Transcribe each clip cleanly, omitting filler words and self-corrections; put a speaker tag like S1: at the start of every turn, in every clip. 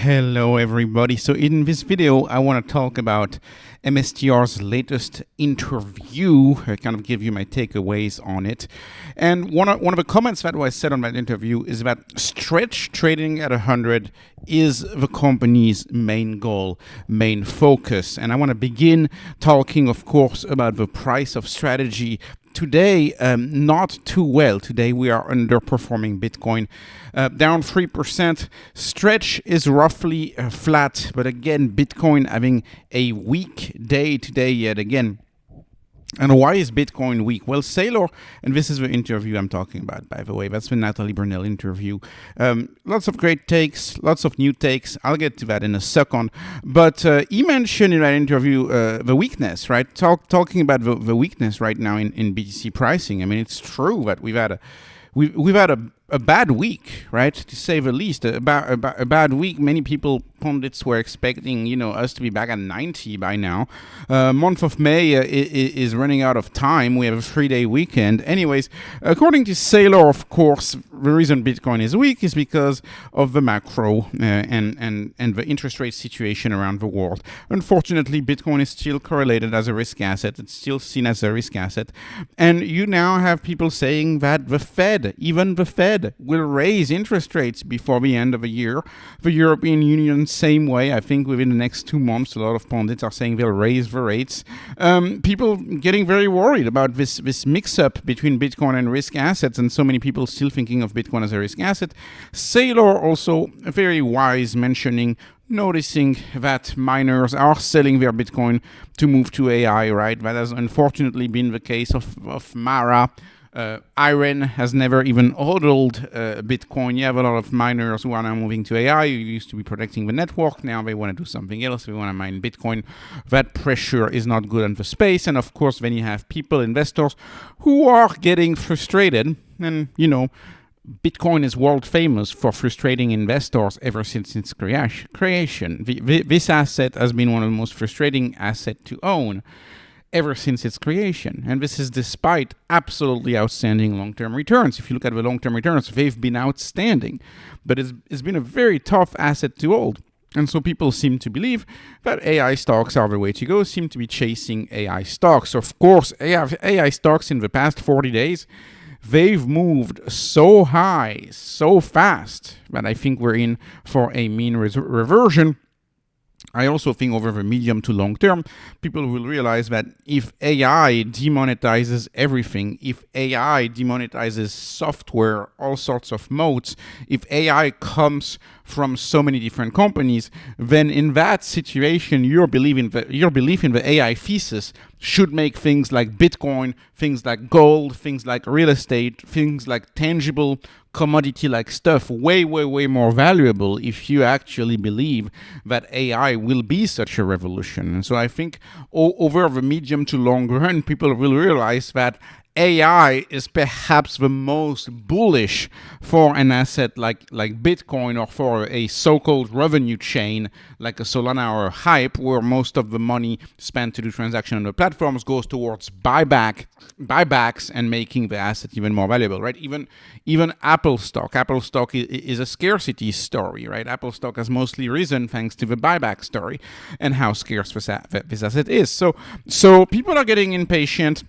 S1: Hello everybody. So in this video I want to talk about MSTR's latest interview. I kind of give you my takeaways on it. And one of the comments that was said on that interview is that stretch trading at 100 is the company's main goal, main focus. And I want to begin talking, of course, about the price of strategy. Today, not too well. Today, we are underperforming Bitcoin, down 3%. Stretch is roughly flat, but again, Bitcoin having a weak day today yet again. And why is Bitcoin weak? Well, Saylor, and this is the interview I'm talking about, by the way. That's the Natalie Burnell interview. Lots of great takes, lots of new takes. I'll get to that in a second. But he mentioned in that interview the weakness, right? Talking about the weakness right now in BTC pricing. I mean, it's true that we've had a bad week, right? To say the least, a bad week. Many pundits were expecting, us to be back at 90 by now. Month of May is running out of time. We have a 3-day weekend. Anyways, according to Saylor, of course, the reason Bitcoin is weak is because of the macro and the interest rate situation around the world. Unfortunately, Bitcoin is still correlated as a risk asset. It's still seen as a risk asset. And you now have people saying that even the Fed, will raise interest rates before the end of the year. The European Union, same way. I think within the next 2 months, a lot of pundits are saying they'll raise the rates. People getting very worried about this mix-up between Bitcoin and risk assets, and so many people still thinking of Bitcoin as a risk asset. Saylor also very wise, noticing that miners are selling their Bitcoin to move to AI, right? That has unfortunately been the case of Mara. Iron has never even hodled Bitcoin. You have a lot of miners who are now moving to AI, who used to be protecting the network. Now they want to do something else. They want to mine Bitcoin. That pressure is not good on the space. And of course, then you have people, investors, who are getting frustrated. And, Bitcoin is world famous for frustrating investors ever since its creation. This asset has been one of the most frustrating assets to own ever since its creation. And this is despite absolutely outstanding long-term returns. If you look at the long-term returns, they've been outstanding. But it's been a very tough asset to hold. And so people seem to believe that AI stocks are the way to go, seem to be chasing AI stocks. Of course, AI stocks in the past 40 days, they've moved so high, so fast, that I think we're in for a mean reversion. I also think over the medium to long term, people will realize that if AI demonetizes everything, if AI demonetizes software, all sorts of modes, if AI comes from so many different companies, then in that situation, your belief in the AI thesis should make things like Bitcoin, things like gold, things like real estate, things like tangible commodity-like stuff way, way, way more valuable if you actually believe that AI will be such a revolution. And so I think over the medium to long run, people will realize that AI is perhaps the most bullish for an asset like Bitcoin, or for a so-called revenue chain like a Solana or a Hype, where most of the money spent to do transactions on the platforms goes towards buybacks and making the asset even more valuable, right? Even Apple stock is a scarcity story, right? Apple stock has mostly risen thanks to the buyback story and how scarce this asset is. So people are getting impatient.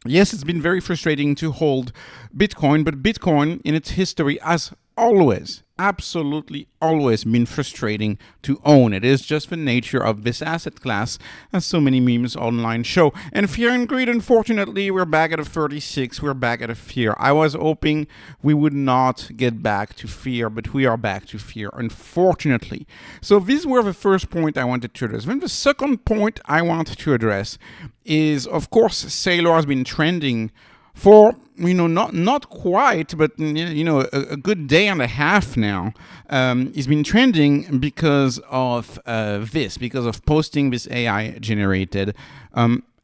S1: Yes, it's been very frustrating to hold Bitcoin, but Bitcoin in its history has always, absolutely always been frustrating to own. It is just the nature of this asset class, as so many memes online show. And fear and greed, unfortunately, we're back at a 36. We're back at a fear. I was hoping we would not get back to fear, but we are back to fear, unfortunately. So these were the first point I wanted to address. Then the second point I want to address is, of course, Saylor has been trending for, not quite, but, a good day and a half now. He's been trending because of because of posting this AI-generated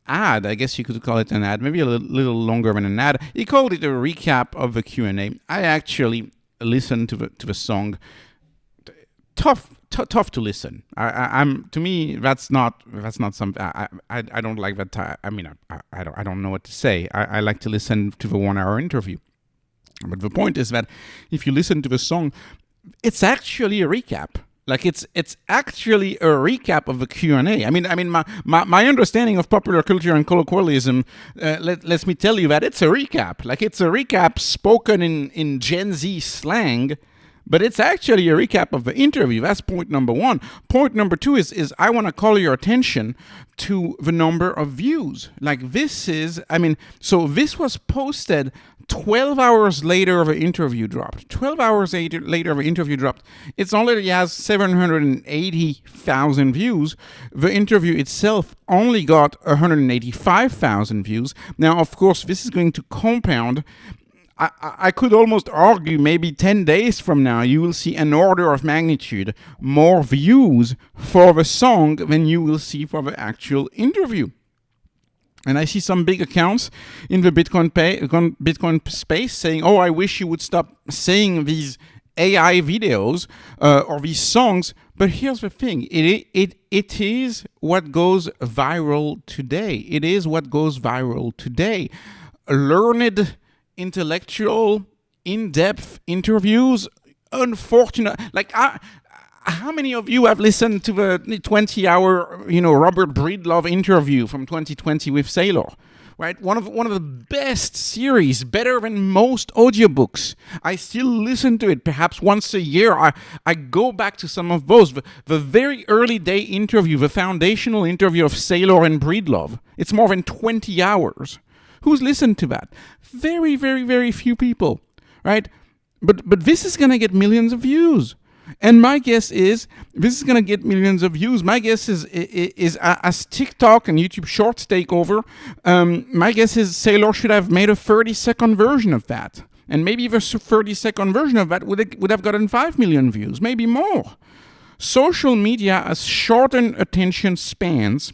S1: ad. I guess you could call it an ad, maybe a little longer than an ad. He called it a recap of the Q&A. I actually listened to the song. Tough to listen. To me, that's not something. I don't like that. I don't know what to say. I like to listen to the 1-hour interview. But the point is that if you listen to the song, it's actually a recap. Like it's actually a recap of the Q&A. My understanding of popular culture and colloquialism lets me tell you that it's a recap. Like it's a recap spoken in Gen Z slang, but it's actually a recap of the interview. That's point number one. Point number two is I want to call your attention to the number of views. Like this was posted 12 hours later the interview dropped. 12 hours later the interview dropped. It already has 780,000 views. The interview itself only got 185,000 views. Now, of course, this is going to compound. I could almost argue maybe 10 days from now you will see an order of magnitude more views for the song than you will see for the actual interview. And I see some big accounts in the Bitcoin space saying, oh, I wish you would stop saying these AI videos or these songs. But here's the thing. It is what goes viral today. It is what goes viral today. Learned, intellectual, in-depth interviews. Unfortunate. Like, how many of you have listened to the 20-hour, Robert Breedlove interview from 2020 with Saylor? Right, one of the best series, better than most audiobooks. I still listen to it perhaps once a year. I go back to some of those. The very early day interview, the foundational interview of Saylor and Breedlove. It's more than 20 hours. Who's listened to that? Very, very, very few people, right? But this is going to get millions of views. And my guess is this is going to get millions of views. My guess is as TikTok and YouTube Shorts take over, my guess is Saylor should have made a 30-second version of that. And maybe the 30-second version of that would have gotten 5 million views, maybe more. Social media has shortened attention spans.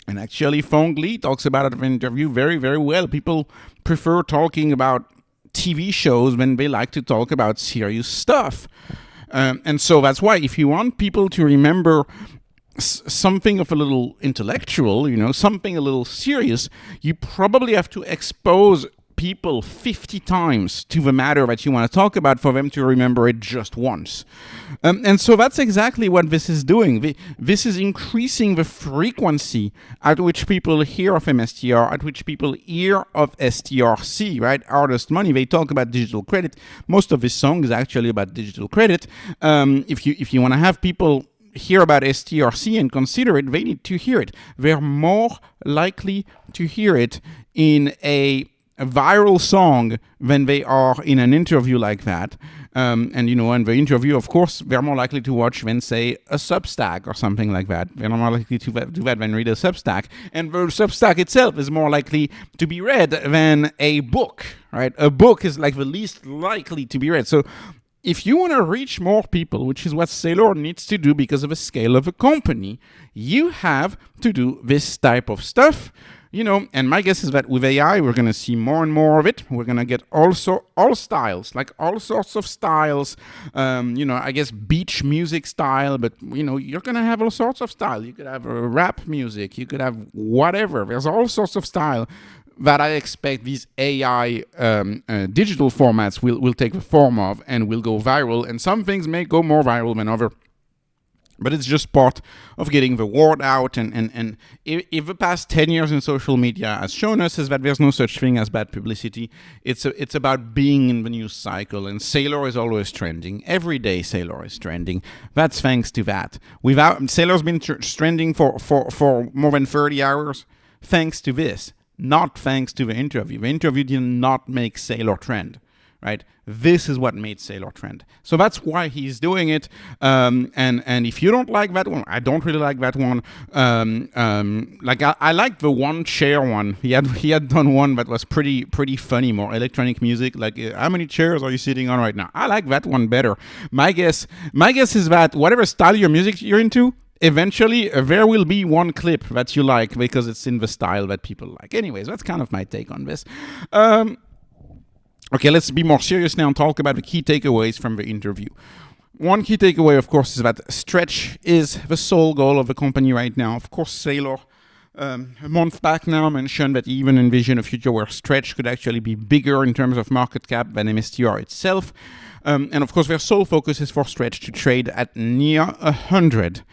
S1: And actually, Fong Li talks about it in an interview very, very well. People prefer talking about TV shows when they like to talk about serious stuff. And so that's why if you want people to remember something of a little intellectual, something a little serious, you probably have to expose people 50 times to the matter that you want to talk about for them to remember it just once. And so that's exactly what this is doing. This is increasing the frequency at which people hear of MSTR, at which people hear of STRC, right? Artist money. They talk about digital credit. Most of this song is actually about digital credit. If you want to have people hear about STRC and consider it, they need to hear it. They're more likely to hear it in a viral song than they are in an interview like that. And in the interview, of course, they're more likely to watch than, say, a Substack or something like that. They're more likely to do that than read a Substack. And the Substack itself is more likely to be read than a book, right? A book is like the least likely to be read. So if you want to reach more people, which is what Saylor needs to do because of the scale of a company, you have to do this type of stuff. And my guess is that with AI, we're going to see more and more of it. We're going to get also all styles, like all sorts of styles. I guess beach music style, but, you're going to have all sorts of style. You could have rap music. You could have whatever. There's all sorts of style that I expect these AI digital formats will take the form of and will go viral. And some things may go more viral than others. But it's just part of getting the word out. And if the past 10 years in social media has shown us is that there's no such thing as bad publicity, it's about being in the news cycle. And Saylor is always trending. Every day Saylor is trending. That's thanks to that. Saylor's been trending for more than 30 hours thanks to this, not thanks to the interview. The interview did not make Saylor trend. Right, this is what made Saylor trend. So that's why he's doing it. And if you don't like that one, I don't really like that one. I like the one chair one. He had done one that was pretty funny, more electronic music. Like how many chairs are you sitting on right now? I like that one better. My guess is that whatever style your music you're into, eventually there will be one clip that you like because it's in the style that people like. Anyways, that's kind of my take on this. Okay, let's be more serious now and talk about the key takeaways from the interview. One key takeaway, of course, is that stretch is the sole goal of the company right now. Of course, Saylor a month back now mentioned that he even envisioned a future where Stretch could actually be bigger in terms of market cap than MSTR itself. And of course, their sole focus is for Stretch to trade at near 100.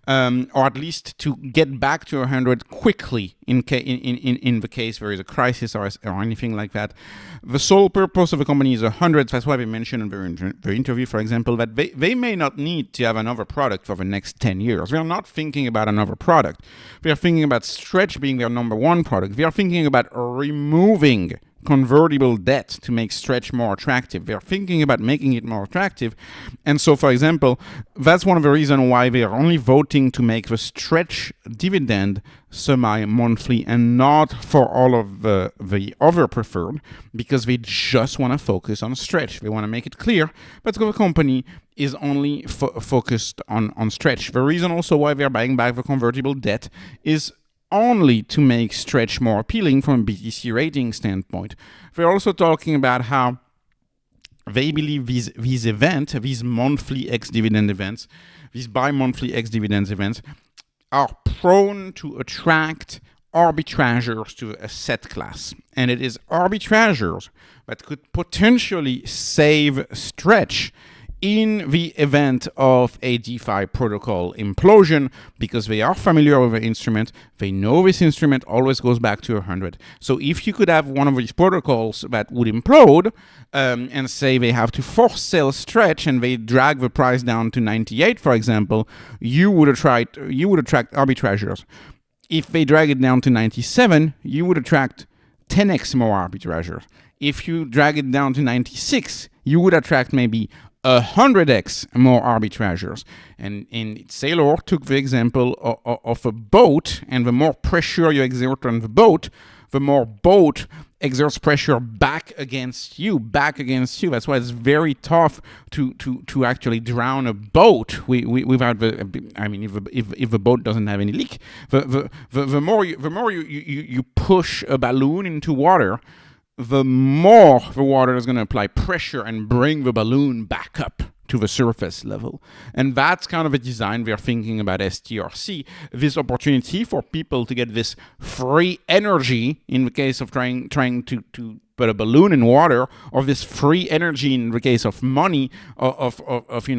S1: Or at least to get back to 100 quickly in the case there is a crisis or anything like that. The sole purpose of the company is 100. That's why they mentioned in their interview, for example, that they may not need to have another product for the next 10 years. They are not thinking about another product. They are thinking about Stretch being their number one product. They are thinking about removing convertible debt to make Stretch more attractive. They're thinking about making it more attractive. And so, for example, that's one of the reasons why they are only voting to make the Stretch dividend semi-monthly and not for all of the other preferred, because they just want to focus on Stretch. They want to make it clear that the company is only focused on Stretch. The reason also why they're buying back the convertible debt is only to make Stretch more appealing from a BTC rating standpoint. They're also talking about how they believe these monthly ex-dividend events, these bi-monthly ex-dividend events, are prone to attract arbitrageurs to a asset class. And it is arbitrageurs that could potentially save Stretch in the event of a DeFi protocol implosion, because they are familiar with the instrument. They know this instrument always goes back to 100. So if you could have one of these protocols that would implode and say they have to force sell Stretch and they drag the price down to 98, for example, you would attract arbitrageurs. If they drag it down to 97, you would attract 10x more arbitrageurs. If you drag it down to 96, you would attract maybe 100x more arbitrageurs. And Saylor took the example of a boat, and the more pressure you exert on the boat, the more boat exerts pressure back against you. That's why it's very tough to actually drown a boat without if the boat doesn't have any leak. The more you push a balloon into water, the more the water is going to apply pressure and bring the balloon back up to the surface level. And that's kind of a design we're thinking about STRC, this opportunity for people to get this free energy in the case of trying to put a balloon in water, or this free energy in the case of money,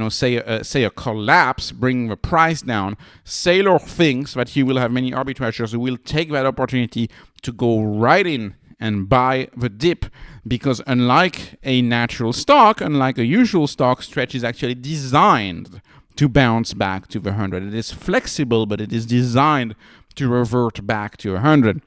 S1: say a collapse, bringing the price down. Saylor thinks that he will have many arbitrageurs who will take that opportunity to go right in and buy the dip, because unlike a natural stock, unlike a usual stock, Stretch is actually designed to bounce back to the 100. It is flexible, but it is designed to revert back to 100.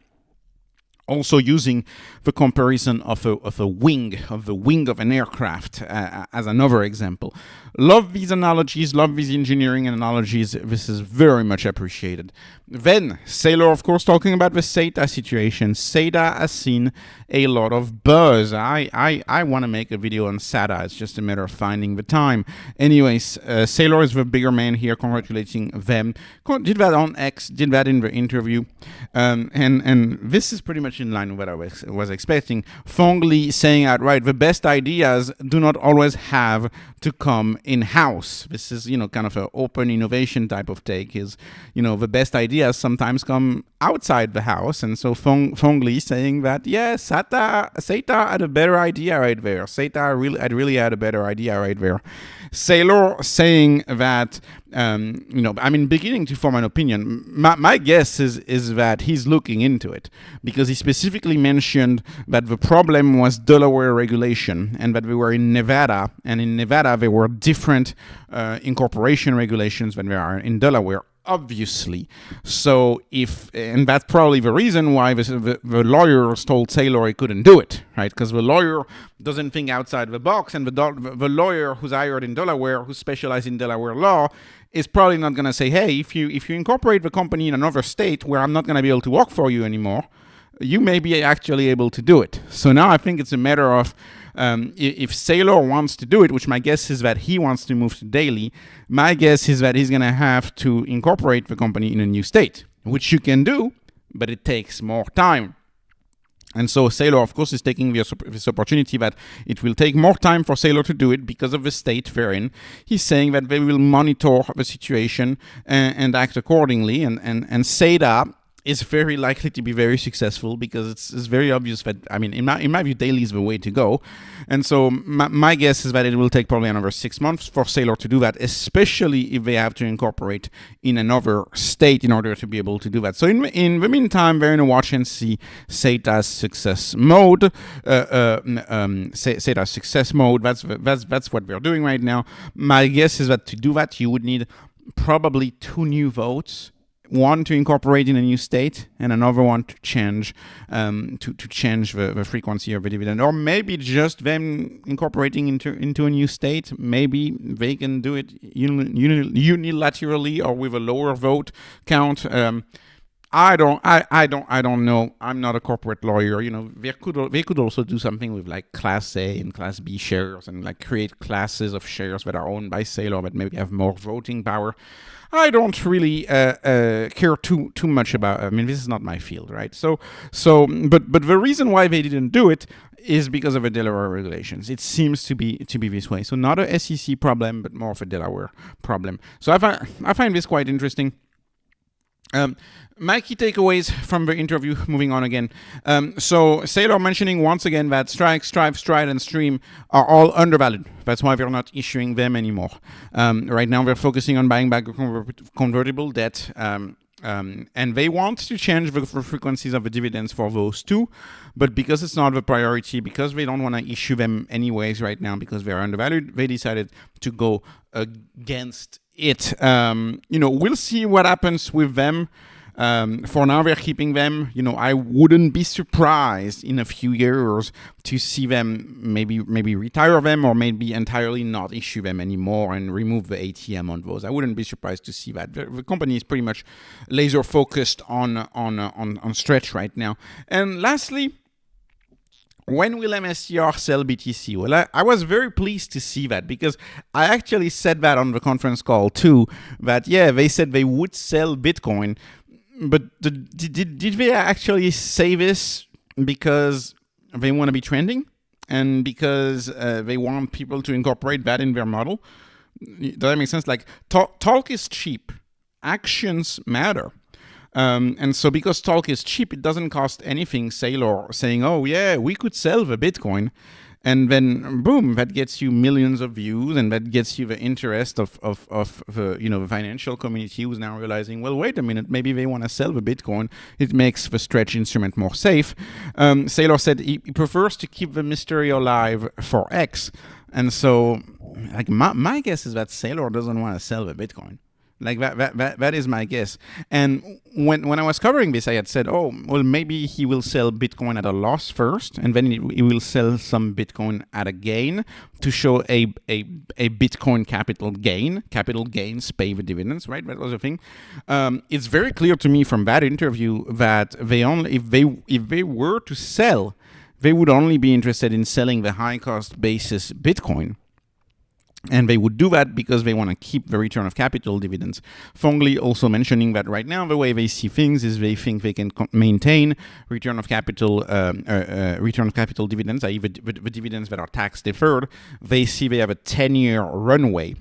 S1: Also using the comparison of the wing of an aircraft as another example. Love these analogies, love these engineering analogies. This is very much appreciated. Then Saylor, of course, talking about the SATA situation. SATA has seen a lot of buzz. I want to make a video on SATA. It's just a matter of finding the time. Anyways, Saylor is the bigger man here, congratulating them. Did that on X, did that in the interview. And this is pretty much in line with what I was expecting. Feng Li saying outright, the best ideas do not always have to come in-house. This is, kind of an open innovation type of take, is, the best ideas sometimes come outside the house. And so Feng Li saying that, yes, SATA had a better idea right there. SATA really had a better idea right there. Saylor saying that, beginning to form an opinion. My guess is that he's looking into it, because he specifically mentioned that the problem was Delaware regulation, and that we were in Nevada, and in Nevada there were different incorporation regulations than there are in Delaware, obviously. So and that's probably the reason why the lawyers told Saylor he couldn't do it, right? Because the lawyer doesn't think outside the box, and the lawyer who's hired in Delaware, who specializes in Delaware law, is probably not going to say, hey, if you incorporate the company in another state where I'm not going to be able to work for you anymore, you may be actually able to do it. So now I think it's a matter of if Saylor wants to do it, which my guess is that he wants to move to daily, my guess is that he's going to have to incorporate the company in a new state, which you can do, but it takes more time. And so Saylor, of course, is taking this opportunity that it will take more time for Saylor to do it because of the state they're in. He's saying that they will monitor the situation and act accordingly. And SATA is very likely to be very successful, because it's very obvious that, I mean, in my view, daily is the way to go. And so my guess is that it will take probably another 6 months for Saylor to do that, especially if they have to incorporate in another state in order to be able to do that. So in the meantime, they're in a watch and see SATA success mode. SATA success mode. That's what we're doing right now. My guess is that to do that, you would need probably 2 new votes. One to incorporate in a new state, and another one to change the frequency of the dividend, or maybe just them incorporating into a new state. Maybe they can do it unilaterally or with a lower vote count. I don't know. I'm not a corporate lawyer. They could also do something with like Class A and Class B shares, and like create classes of shares that are owned by Saylor that maybe have more voting power. I don't really care too much about. I mean, this is not my field, right? But the reason why they didn't do it is because of the Delaware regulations. It seems to be this way. So not a SEC problem, but more of a Delaware problem. So I find this quite interesting. My key takeaways from the interview, moving on again. So Saylor mentioning once again that Strike, Strive, Stride, and Stream are all undervalued. That's why they're not issuing them anymore. Right now they're focusing on buying back convertible debt. And they want to change the frequencies of the dividends for those two, but because it's not the priority, because they don't want to issue them anyways right now because they're undervalued, they decided to go against it. We'll see what happens with them. For now, they're keeping them. I wouldn't be surprised in a few years to see them maybe retire them, or maybe entirely not issue them anymore and remove the ATM on those. I wouldn't be surprised to see that. The company is pretty much laser focused on Stretch right now. And lastly, when will MSTR sell BTC? Well, I was very pleased to see that, because I actually said that on the conference call too, that they said they would sell Bitcoin. But did they actually say this because they want to be trending and because they want people to incorporate that in their model? Does that make sense? Like, talk is cheap. Actions matter. And so because talk is cheap, it doesn't cost anything Saylor saying, oh, yeah, we could sell the Bitcoin. And then, boom, that gets you millions of views, and that gets you the interest of the financial community, who's now realizing, well, wait a minute, maybe they want to sell the Bitcoin. It makes the Stretch instrument more safe. Saylor said he prefers to keep the mystery alive for X. And so, like, my guess is that Saylor doesn't want to sell the Bitcoin. Like that is my guess. And when I was covering this, I had said, oh, well, maybe he will sell Bitcoin at a loss first, and then he will sell some Bitcoin at a gain to show a Bitcoin capital gain. Capital gains pay the dividends, right? That was the thing. It's very clear to me from that interview that if they were to sell, they would only be interested in selling the high cost basis Bitcoin. And they would do that because they want to keep the return of capital dividends. Fongli also mentioning that right now the way they see things is they think they can maintain return of capital dividends, i.e. the dividends that are tax deferred. They see they have a 10-year runway.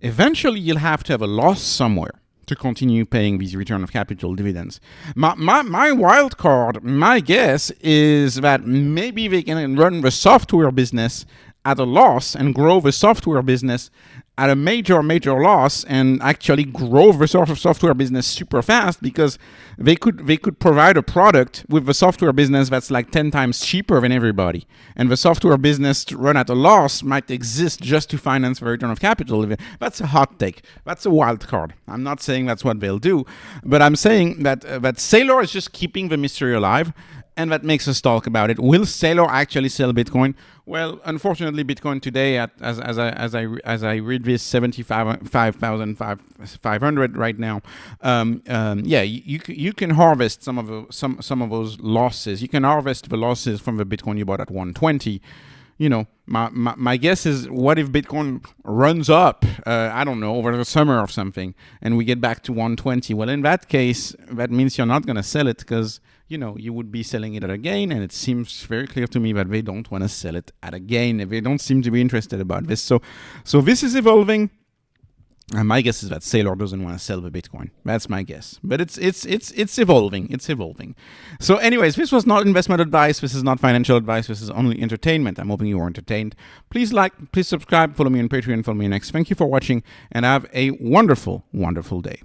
S1: Eventually, you'll have to have a loss somewhere to continue paying these return of capital dividends. My wild card, my guess is that maybe they can run the software business at a loss and grow the software business at a major loss, and actually grow the software business super fast, because they could provide a product with the software business that's like 10 times cheaper than everybody. And the software business to run at a loss might exist just to finance the return of capital. That's a hot take. That's a wild card. I'm not saying that's what they'll do, but I'm saying that Saylor is just keeping the mystery alive. And that makes us talk about it. Will Saylor actually sell Bitcoin? Well, unfortunately, Bitcoin today, as I read this, 75,500 right now. You can harvest some of those losses. You can harvest the losses from the Bitcoin you bought at 120. My guess is, what if Bitcoin runs up, I don't know, over the summer or something, and we get back to 120? Well, in that case, that means you're not going to sell it, because you would be selling it at a gain, and it seems very clear to me that they don't want to sell it at a gain. They don't seem to be interested about this. So this is evolving. And my guess is that Saylor doesn't want to sell the Bitcoin. That's my guess. But it's evolving. It's evolving. So anyways, this was not investment advice. This is not financial advice. This is only entertainment. I'm hoping you were entertained. Please like, please subscribe, follow me on Patreon, follow me next. Thank you for watching, and have a wonderful, wonderful day.